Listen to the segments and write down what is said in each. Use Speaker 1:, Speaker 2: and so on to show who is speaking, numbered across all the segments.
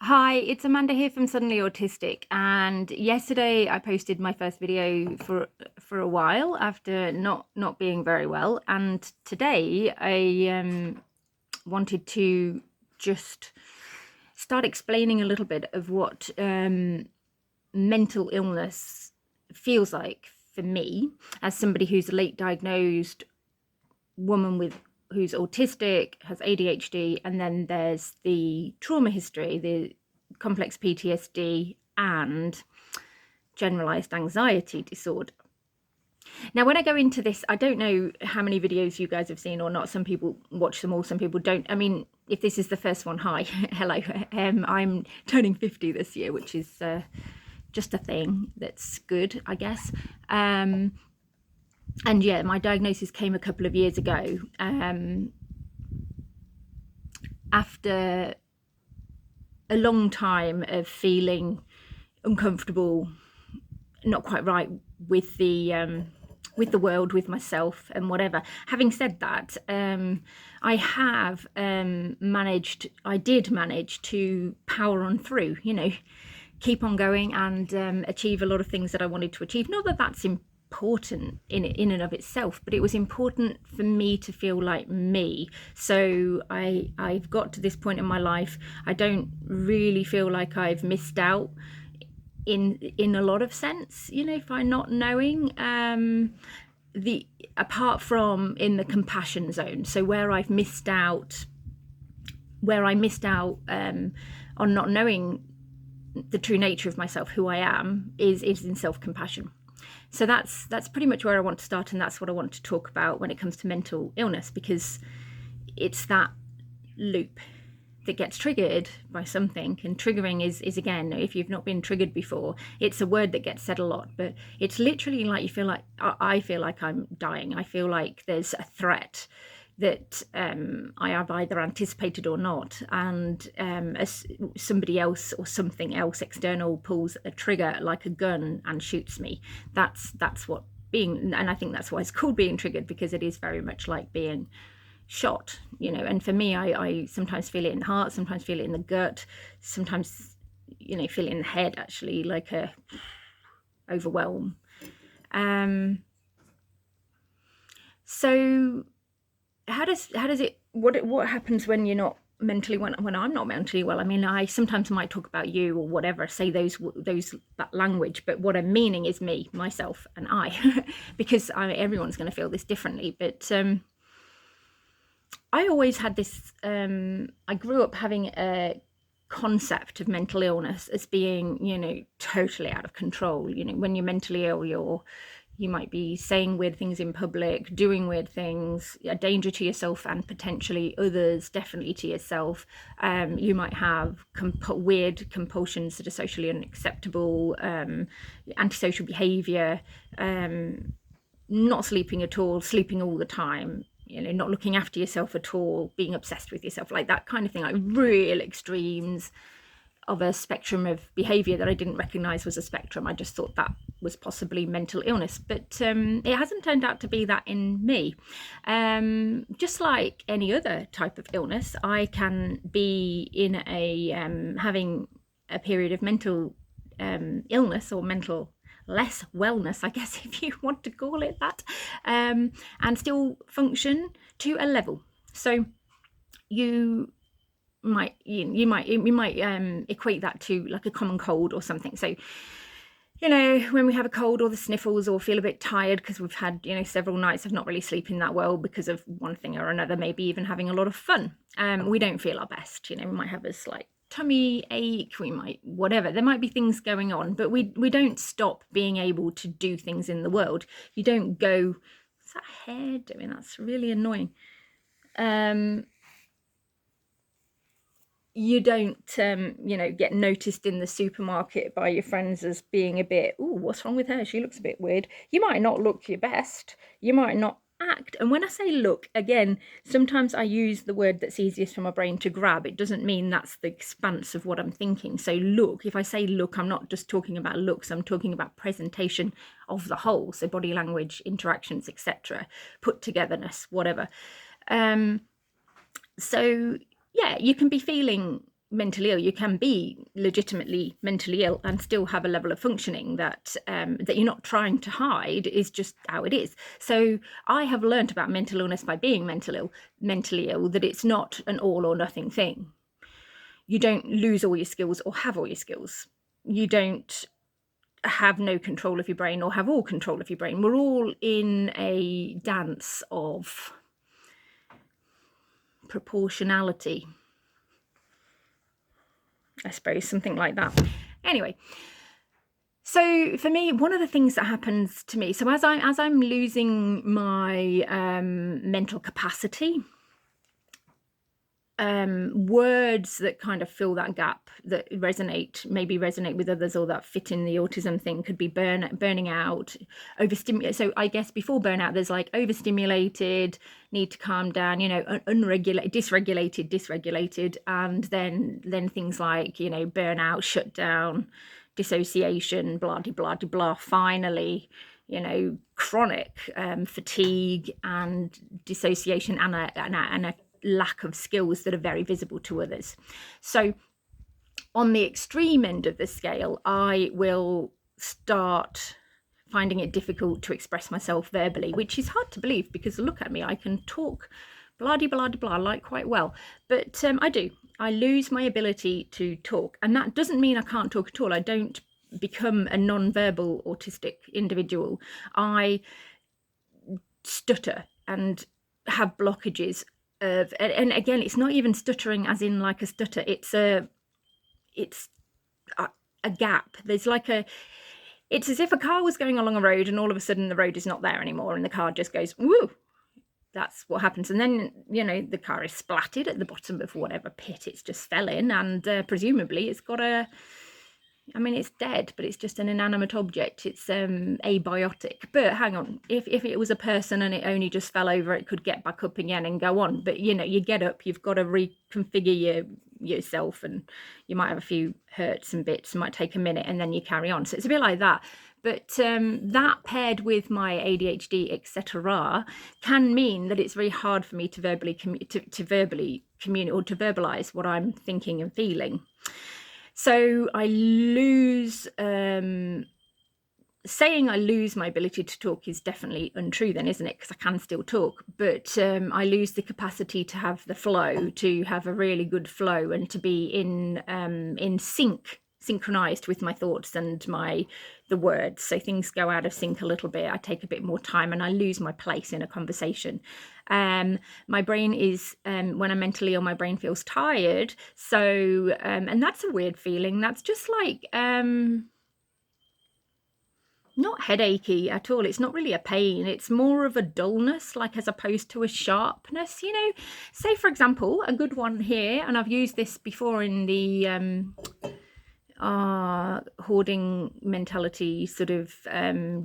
Speaker 1: Hi, it's Amanda here from Suddenly Autistic, and yesterday I posted my first video for a while after not being very well, and today I wanted to just start explaining a little bit of what mental illness feels like for me as somebody who's a late diagnosed woman who's autistic, has ADHD, and then there's the trauma history, the complex PTSD, and generalized anxiety disorder. Now, when I go into this, I don't know how many videos you guys have seen or not. Some people watch them all, some people don't. I mean, if this is the first one, hi, hello. I'm turning 50 this year, which is just a thing that's good, I guess. And yeah, my diagnosis came a couple of years ago after a long time of feeling uncomfortable, not quite right with the world, with myself, and whatever. Having said that, I did manage to power on through, keep on going and achieve a lot of things that I wanted to achieve. Not that that's important in and of itself, but it was important for me to feel like me. So I've got to this point in my life. I don't really feel like I've missed out in a lot of sense, by not knowing, apart from in the compassion zone. So where I missed out on not knowing the true nature of myself, who I am, is in self-compassion. So that's pretty much where I want to start, and that's what I want to talk about when it comes to mental illness, because it's that loop that gets triggered by something. And triggering is again, if you've not been triggered before, it's a word that gets said a lot, but it's literally like I feel like I'm dying. I feel like there's a threat that I have either anticipated or not, and as somebody else or something else external pulls a trigger like a gun and shoots me. That's what being, and I think that's why it's called being triggered, because it is very much like being shot, and for me, I sometimes feel it in the heart, sometimes feel it in the gut, sometimes feel it in the head, actually, like a overwhelm. So how does it, what happens when you're not mentally, when I'm not mentally well? I mean, I sometimes might talk about you or whatever, say that language, but what I'm meaning is me, myself, and I because everyone's going to feel this differently. But I always had this, I grew up having a concept of mental illness as being, totally out of control. When you're mentally ill, you might be saying weird things in public, doing weird things, a danger to yourself and potentially others, definitely to yourself. You might have weird compulsions that are socially unacceptable, antisocial behavior, not sleeping at all, sleeping all the time, not looking after yourself at all, being obsessed with yourself, like that kind of thing, like real extremes of a spectrum of behavior that I didn't recognize was a spectrum. I just thought that was possibly mental illness, but it hasn't turned out to be that in me. Just like any other type of illness, I can be in having a period of mental illness or mental less wellness, I guess, if you want to call it that, and still function to a level. So you might equate that to like a common cold or something. So when we have a cold or the sniffles or feel a bit tired because we've had several nights of not really sleeping that well because of one thing or another, maybe even having a lot of fun, we don't feel our best. We might have a slight tummy ache, we might whatever, there might be things going on, but we don't stop being able to do things in the world. You don't go, what's that hair doing? That's really annoying. You don't get noticed in the supermarket by your friends as being a bit, oh, what's wrong with her, she looks a bit weird. You might not look your best, you might not act. And when I say look, again, sometimes I use the word that's easiest for my brain to grab. It doesn't mean that's the expanse of what I'm thinking. So look, if I say look, I'm not just talking about looks, I'm talking about presentation of the whole, so body language, interactions, etc., put togetherness, whatever. So yeah, you can be feeling mentally ill. You can be legitimately mentally ill and still have a level of functioning that that you're not trying to hide, is just how it is. So I have learned about mental illness by being mentally ill, that it's not an all or nothing thing. You don't lose all your skills or have all your skills. You don't have no control of your brain or have all control of your brain. We're all in a dance of proportionality, I suppose, something like that. Anyway, so for me, one of the things that happens to me, so as I'm losing my mental capacity, words that kind of fill that gap, that maybe resonate with others, or that fit in the autism thing, could be burning out, overstimulated. So I guess before burnout, there's like overstimulated, need to calm down, unregulated, dysregulated, and then things like, burnout, shutdown, dissociation, blah de blah de blah. Finally, chronic fatigue and dissociation, and a lack of skills that are very visible to others. So on the extreme end of the scale, I will start finding it difficult to express myself verbally, which is hard to believe, because look at me, I can talk blah de blah de blah like quite well, but I lose my ability to talk. And that doesn't mean I can't talk at all. I don't become a non-verbal autistic individual. I stutter and have blockages of, and again, it's not even stuttering as in like a stutter, it's a gap. There's like it's as if a car was going along a road and all of a sudden the road is not there anymore and the car just goes woo. That's what happens. And then, the car is splatted at the bottom of whatever pit it's just fell in, and presumably it's got it's dead, but it's just an inanimate object. It's abiotic. But hang on, if it was a person and it only just fell over, it could get back up again and go on. But you get up, you've got to reconfigure yourself, and you might have a few hurts and bits. It might take a minute, and then you carry on. So it's a bit like that. But that, paired with my ADHD, etc., can mean that it's very hard for me to verbally communicate, or to verbalize what I'm thinking and feeling. So I lose, saying I lose my ability to talk is definitely untrue then, isn't it? Because I can still talk, but I lose the capacity to have the flow, to have a really good flow, and to be in synchronized with my thoughts and the words. So things go out of sync a little bit. I take a bit more time and I lose my place in a conversation. My brain is, when I'm mentally ill, my brain feels tired. So, and that's a weird feeling. That's just like, not headachy at all. It's not really a pain. It's more of a dullness, like, as opposed to a sharpness, Say, for example, a good one here, and I've used this before in the hoarding mentality sort of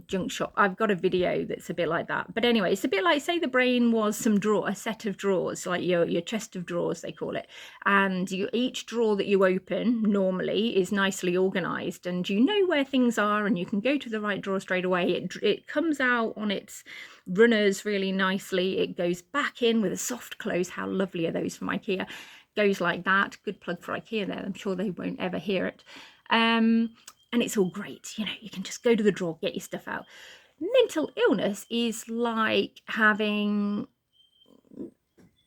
Speaker 1: junk shop. I've got a video that's a bit like that. But anyway, it's a bit like, say the brain was a set of drawers, like your chest of drawers, they call it. And each drawer that you open normally is nicely organized, and you know where things are, and you can go to the right drawer straight away. It comes out on its runners really nicely. It goes back in with a soft close. How lovely are those from IKEA? Goes like that. Good plug for IKEA there. I'm sure they won't ever hear it. And it's all great. You can just go to the drawer, get your stuff out. Mental illness is like having,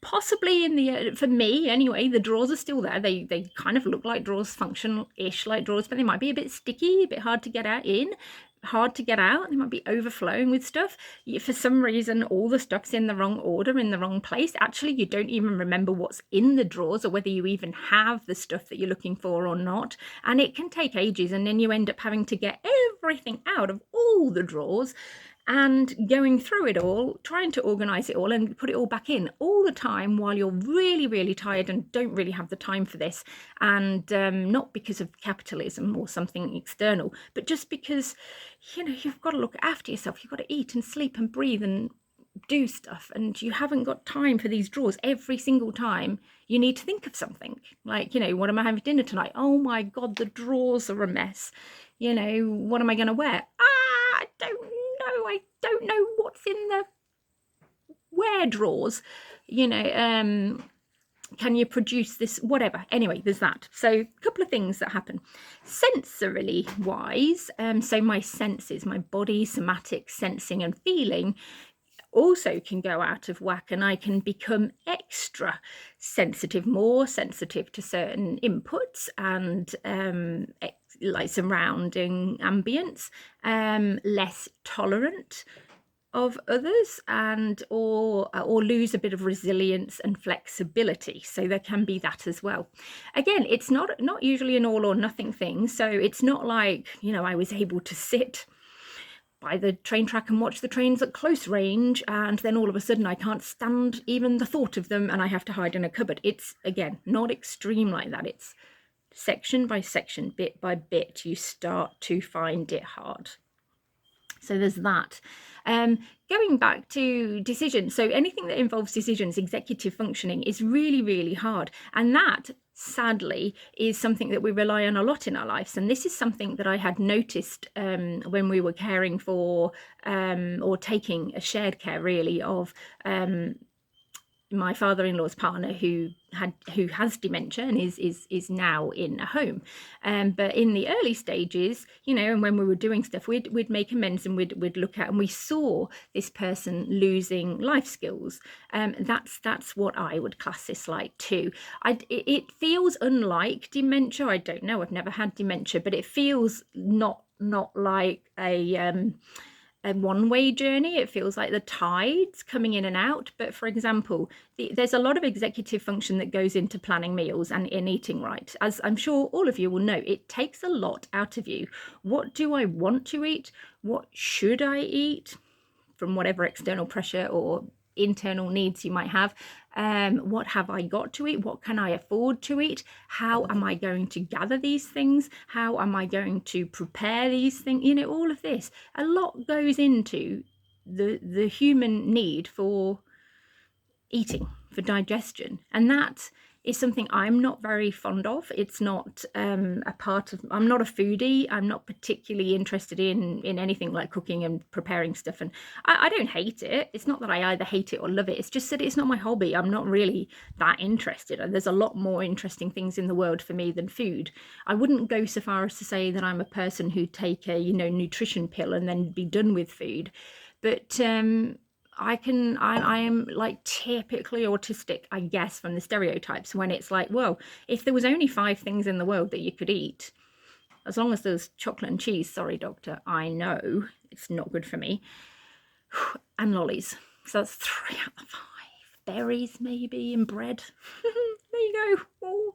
Speaker 1: possibly for me anyway, the drawers are still there. They kind of look like drawers, function-ish like drawers, but they might be a bit sticky, a bit hard to get out. They might be overflowing with stuff. For some reason, all the stuff's in the wrong order, in the wrong place. Actually, you don't even remember what's in the drawers, or whether you even have the stuff that you're looking for or not. And it can take ages, and then you end up having to get everything out of all the drawers and going through it all, trying to organize it all and put it all back in all the time, while you're really, really tired and don't really have the time for this. And not because of capitalism or something external, but just because, you've got to look after yourself. You've got to eat and sleep and breathe and do stuff, and you haven't got time for these drawers. Every single time you need to think of something, like, what am I having for dinner tonight? Oh my God, the drawers are a mess. What am I going to wear? I don't know what's in the wear drawers. can you produce this, whatever. Anyway, there's that. So a couple of things that happen sensorily wise. So my senses, my body, somatic sensing and feeling also can go out of whack, and I can become extra sensitive, more sensitive to certain inputs and like surrounding ambience, less tolerant of others, and or lose a bit of resilience and flexibility. So there can be that as well. Again, it's not usually an all or nothing thing. So it's not like, you know, I was able to sit by the train track and watch the trains at close range, and then all of a sudden I can't stand even the thought of them and I have to hide in a cupboard. It's, again, not extreme like that. It's section by section, bit by bit, you start to find it hard. So there's that. Going back to decisions, so anything that involves decisions, executive functioning, is really, really hard. And that, sadly, is something that we rely on a lot in our lives. And this is something that I had noticed when we were caring for or taking a shared care, really, of my father-in-law's partner who has dementia and is now in a home. But in the early stages, you know, and when we were doing stuff, we'd make amends and we'd look at, and we saw this person losing life skills. That's what I would class this like too. It feels unlike dementia. I don't know, I've never had dementia, but it feels not like a one-way journey. It feels like the tides coming in and out. But for example, there's a lot of executive function that goes into planning meals and in eating right. As I'm sure all of you will know, it takes a lot out of you. What do I want to eat? What should I eat? From whatever external pressure or internal needs you might have. What have I got to eat? What can I afford to eat? How am I going to gather these things? How am I going to prepare these things? You know, all of this. A lot goes into the human need for eating, for digestion, and that is something I'm not very fond of. It's not a part of, I'm not a foodie. I'm not particularly interested in anything like cooking and preparing stuff. And I don't hate it. It's not that I either hate it or love it. It's just that it's not my hobby. I'm not really that interested. And there's a lot more interesting things in the world for me than food. I wouldn't go so far as to say that I'm a person who'd take a, you know, nutrition pill and then be done with food. But I am like typically autistic, I guess, from the stereotypes, when it's like, well, if there was only 5 things in the world that you could eat, as long as there's chocolate and cheese, sorry, doctor, I know it's not good for me, and lollies. So that's 3 out of 5. Berries, maybe, and bread. There you go. Oh.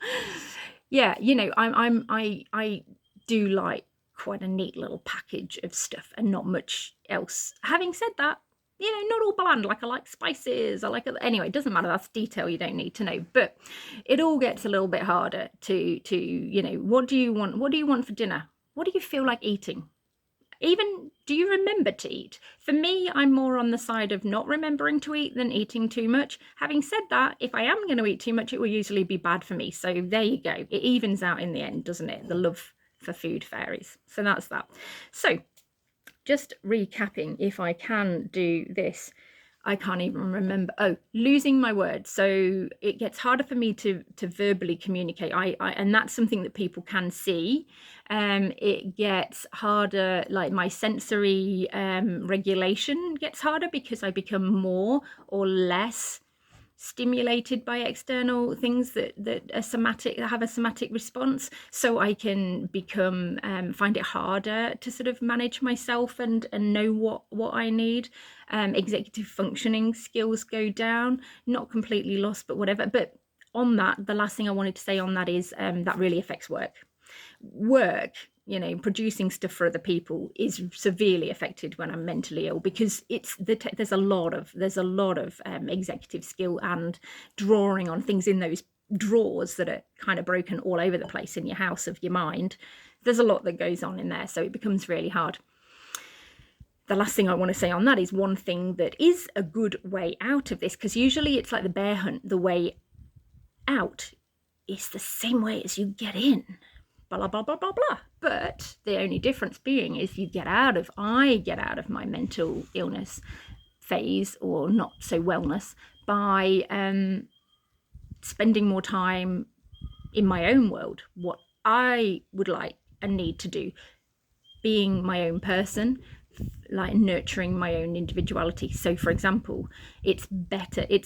Speaker 1: Yeah, you know, I do like quite a neat little package of stuff and not much else. Having said that, you know, not all bland. Like, I like spices. I like, anyway, it doesn't matter. That's detail you don't need to know. But it all gets a little bit harder to you know, what do you want? What do you want for dinner? What do you feel like eating? Even, do you remember to eat? For me, I'm more on the side of not remembering to eat than eating too much. Having said that, if I am going to eat too much, it will usually be bad for me. So there you go. It evens out in the end, doesn't it? The love for food fairies. So that's that. So just recapping, if I can do this, I can't even remember. Oh, losing my words. So it gets harder for me to verbally communicate. And that's something that people can see. It gets harder, like my sensory regulation gets harder because I become more or less stimulated by external things that are somatic, that have a somatic response. So I can become find it harder to sort of manage myself and know what I need. Executive functioning skills go down, not completely lost, but whatever. But on that, the last thing I wanted to say on that is that really affects work. You know, producing stuff for other people is severely affected when I'm mentally ill, because it's there's a lot of executive skill and drawing on things in those drawers that are kind of broken all over the place in your house of your mind. There's a lot that goes on in there, so it becomes really hard. The last thing I want to say on that is one thing that is a good way out of this, because usually it's like the bear hunt. The way out is the same way as you get in. Blah, blah, blah, blah, blah. But the only difference being is I get out of my mental illness phase, or not so wellness, by spending more time in my own world, what I would like and need to do, being my own person, like nurturing my own individuality. So for example, it's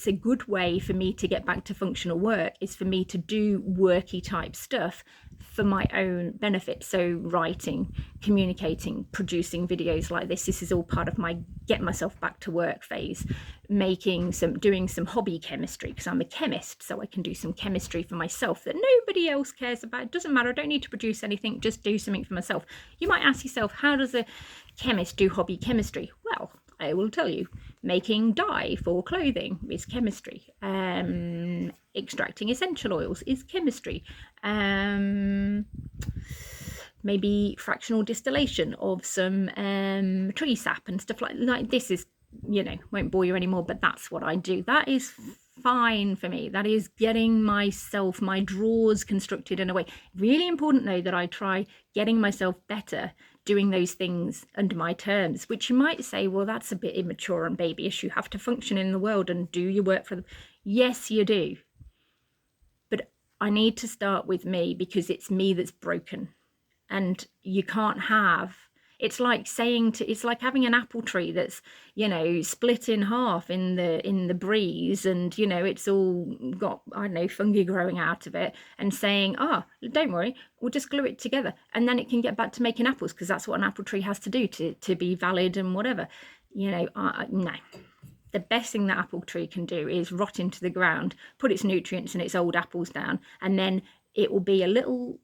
Speaker 1: a good way for me to get back to functional work is for me to do worky type stuff for my own benefit. So writing, communicating, producing videos like this is all part of my get myself back to work phase. Doing some hobby chemistry, because I'm a chemist, so I can do some chemistry for myself that nobody else cares about. It doesn't matter, I don't need to produce anything, just do something for myself. You might ask yourself, how does a chemist do hobby chemistry? Well, I will tell you. Making dye for clothing is chemistry. Extracting essential oils is chemistry. Maybe fractional distillation of some tree sap and stuff like this is, won't bore you anymore, but that's what I do. That is fine for me. That is getting myself, my drawers constructed in a way. Really important though that I try getting myself better doing those things under my terms, which you might say, well, that's a bit immature and babyish. You have to function in the world and do your work for them. Yes, you do. But I need to start with me, because it's me that's broken. And you can't have, it's like having an apple tree that's, split in half in the breeze, and, it's all got, I don't know, fungi growing out of it, and saying, don't worry, we'll just glue it together. And then it can get back to making apples, because that's what an apple tree has to do to be valid and whatever. No. The best thing that apple tree can do is rot into the ground, put its nutrients and its old apples down, and then it will be a little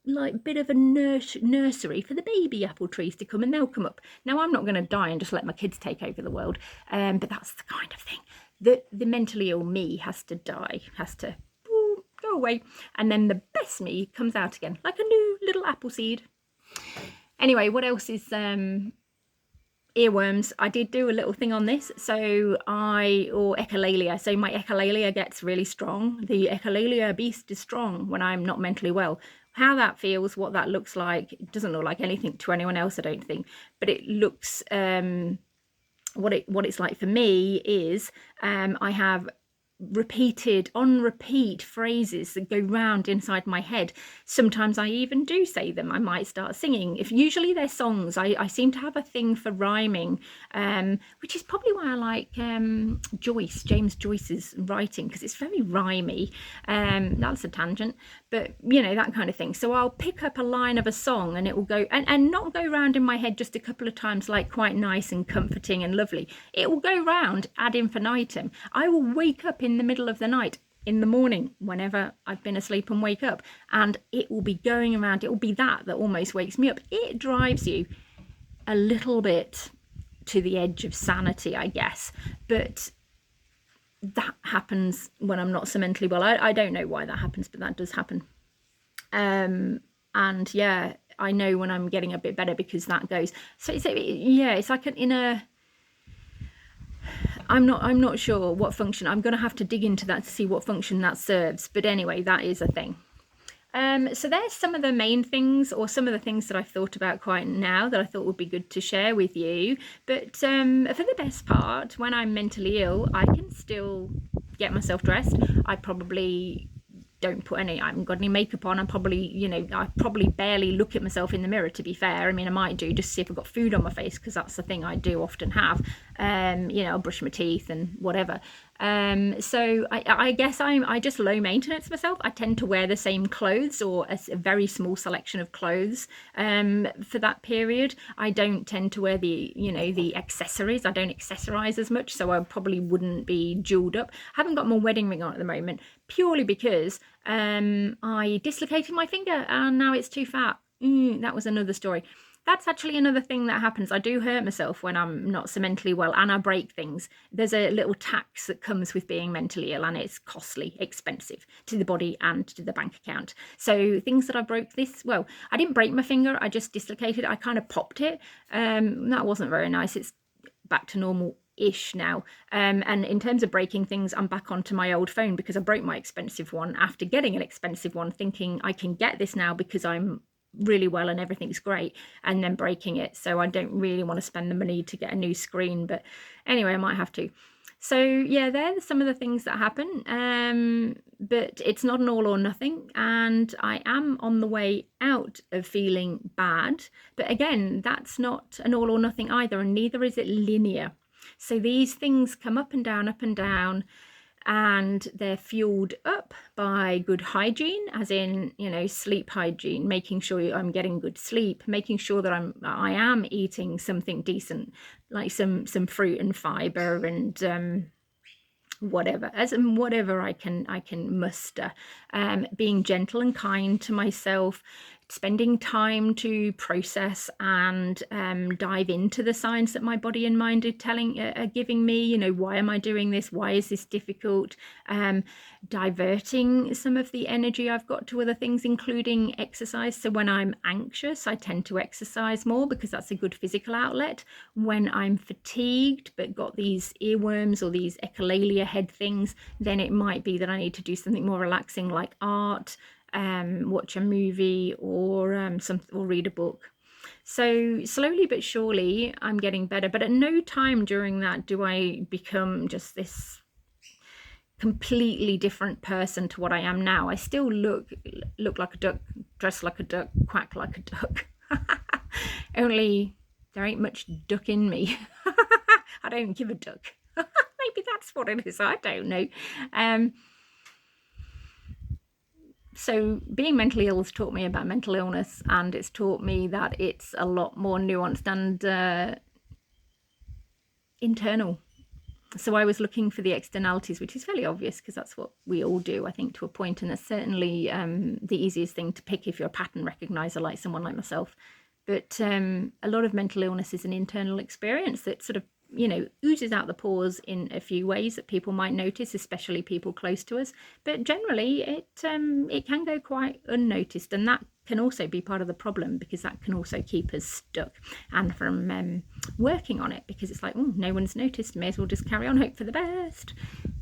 Speaker 1: like bit of a nursery for the baby apple trees to come, and they'll come up. Now, I'm not going to die and just let my kids take over the world, but that's the kind of thing that the mentally ill me has to die, has to go away, and then the best me comes out again, like a new little apple seed. Anyway, what else is earworms? I did do a little thing on this. So echolalia. So my echolalia gets really strong. The echolalia beast is strong when I'm not mentally well. How that feels, what that looks like, it doesn't look like anything to anyone else, I don't think. But it looks, what it's like for me is I have on repeat phrases that go round inside my head. Sometimes I even do say them. I might start singing. If usually they're songs, I seem to have a thing for rhyming, which is probably why I like James Joyce's writing, because it's very rhymey. That's a tangent, but that kind of thing. So I'll pick up a line of a song and it will go and not go round in my head just a couple of times, like quite nice and comforting and lovely. It will go round ad infinitum. I will wake up in the middle of the night, in the morning, whenever I've been asleep, and wake up, and it will be going around. It will be that almost wakes me up. It drives you a little bit to the edge of sanity, I guess, but that happens when I'm not so mentally well. I don't know why that happens, but that does happen. And yeah, I know when I'm getting a bit better, because that goes. So it's like an inner. I'm not sure what function. I'm going to have to dig into that to see what function that serves. But anyway, that is a thing. So there's some of the main things, or some of the things that I've thought about quite now that I thought would be good to share with you. But for the best part, when I'm mentally ill, I can still get myself dressed. I probably I haven't got any makeup on. I probably barely look at myself in the mirror, to be fair. I mean, I might do just see if I've got food on my face, because that's the thing I do often have. I'll brush my teeth and whatever. So I guess I just low maintenance myself. I tend to wear the same clothes, or a very small selection of clothes for that period. I don't tend to wear the accessories. I don't accessorize as much, so I probably wouldn't be jeweled up. I haven't got my wedding ring on at the moment, purely because I dislocated my finger and now it's too fat. That was another story. That's actually another thing that happens. I do hurt myself when I'm not so mentally well, and I break things. There's a little tax that comes with being mentally ill, and it's costly, expensive to the body and to the bank account. So things that I broke I didn't break my finger, I just dislocated it. I kind of popped it. That wasn't very nice. It's back to normal-ish now. And in terms of breaking things, I'm back onto my old phone, because I broke my expensive one after getting an expensive one, thinking I can get this now because I'm really well and everything's great, and then breaking it. So I don't really want to spend the money to get a new screen, but anyway, I might have to. So yeah, they're some of the things that happen, but it's not an all or nothing, and I am on the way out of feeling bad. But again, that's not an all or nothing either, and neither is it linear. So these things come up and down, and they're fueled up by good hygiene, as in, you know, sleep hygiene, making sure I'm getting good sleep, making sure that I am eating something decent, like some fruit and fiber, and whatever I can muster, being gentle and kind to myself, spending time to process and dive into the signs that my body and mind are giving me. You know, why am I doing this? Why is this difficult? Diverting some of the energy I've got to other things, including exercise. So when I'm anxious, I tend to exercise more because that's a good physical outlet. When I'm fatigued but got these earworms or these echolalia head things, then it might be that I need to do something more relaxing, like art, watch a movie, or read a book. So slowly but surely I'm getting better, but at no time during that do I become just this completely different person to what I am now. I still look like a duck, dress like a duck, quack like a duck. Only there ain't much duck in me. I don't give a duck. Maybe that's what it is, I don't know. So being mentally ill has taught me about mental illness, and it's taught me that it's a lot more nuanced and internal. So I was looking for the externalities, which is fairly obvious because that's what we all do, I think, to a point, and it's certainly the easiest thing to pick if you're a pattern recognizer like someone like myself. But a lot of mental illness is an internal experience that sort of, you know, oozes out the pores in a few ways that people might notice, especially people close to us. But generally, it can go quite unnoticed, and that can also be part of the problem, because that can also keep us stuck and from working on it, because it's like, oh, no one's noticed, may as well just carry on, hope for the best.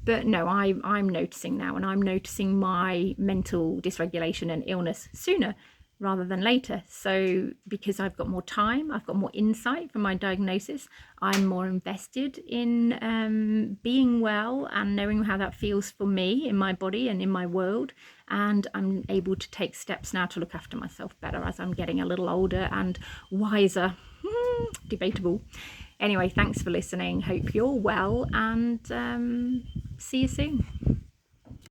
Speaker 1: But no, I'm noticing now, and I'm noticing my mental dysregulation and illness sooner rather than later. So because I've got more time, I've got more insight from my diagnosis, I'm more invested in being well and knowing how that feels for me in my body and in my world. And I'm able to take steps now to look after myself better as I'm getting a little older and wiser. Debatable. Anyway, thanks for listening. Hope you're well, and see you soon.